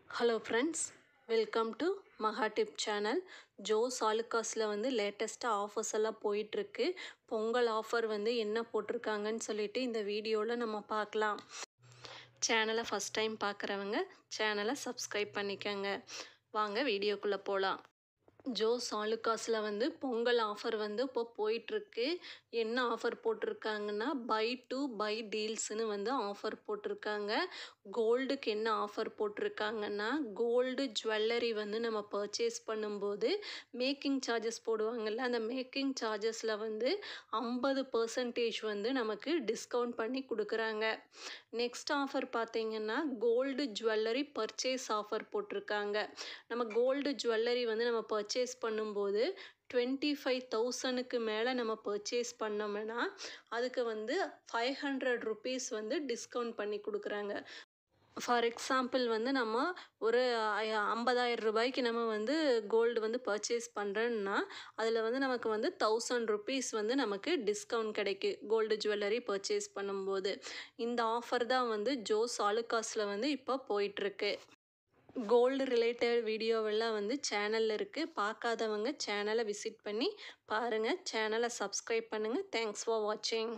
Hello friends, welcome to மகா tip channel. Jose ஆலுக்காஸில் வந்து லேட்டஸ்ட்டாக ஆஃபர்ஸ் எல்லாம் போயிட்டுருக்கு. பொங்கல் ஆஃபர் வந்து என்ன போட்டிருக்காங்கன்னு சொல்லிட்டு இந்த வீடியோவில் நம்ம பார்க்கலாம். சேனலை ஃபஸ்ட் டைம் பார்க்குறவங்க சேனலை சப்ஸ்கிரைப் பண்ணிக்கோங்க. வாங்க வீடியோக்குள்ளே போகலாம். ஜோஸ் ஆலுக்காஸில் வந்து பொங்கல் ஆஃபர் வந்து இப்போ போயிட்டுருக்கு. என்ன ஆஃபர் போட்டிருக்காங்கன்னா பை டூ பை டீல்ஸ்னு வந்து ஆஃபர் போட்டிருக்காங்க. கோல்டுக்கு என்ன ஆஃபர் போட்டிருக்காங்கன்னா கோல்டு ஜுவல்லரி வந்து நம்ம பர்ச்சேஸ் பண்ணும்போது மேக்கிங் சார்ஜஸ் போடுவாங்கள்ல, அந்த மேக்கிங் சார்ஜஸில் வந்து 50% வந்து நமக்கு டிஸ்கவுண்ட் பண்ணி கொடுக்குறாங்க. நெக்ஸ்ட் ஆஃபர் பார்த்தீங்கன்னா கோல்டு ஜுவல்லரி பர்ச்சேஸ் ஆஃபர் போட்டிருக்காங்க. நம்ம கோல்டு ஜுவல்லரி வந்து நம்ம பர்ச்சேஸ் பண்ணும்போது 25,000க்கு மேலே நம்ம பர்ச்சேஸ் பண்ணோம்னா அதுக்கு வந்து 500 ருபீஸ் வந்து டிஸ்கவுண்ட் பண்ணி கொடுக்குறாங்க. ஃபார் எக்ஸாம்பிள் வந்து நம்ம ஒரு 50,000 ரூபாய்க்கு நம்ம வந்து கோல்டு வந்து பர்ச்சேஸ் பண்ணுறோன்னா அதில் வந்து நமக்கு வந்து 1000 ருபீஸ் வந்து நமக்கு டிஸ்கவுண்ட் கிடைக்கும் கோல்டு ஜுவல்லரி பர்ச்சேஸ் பண்ணும்போது. இந்த ஆஃபர் தான் வந்து ஜோஸ் ஆலுக்காஸில் வந்து இப்போ போயிட்டுருக்கு. கோல்டு ரிலேட்டட் வீடியோவெல்லாம் வந்து சேனலில் இருக்குது. பார்க்காதவங்க சேனலை விசிட் பண்ணி பாருங்கள். சேனலை சப்ஸ்கிரைப் பண்ணுங்கள். தேங்க்ஸ் ஃபார் வாட்சிங்.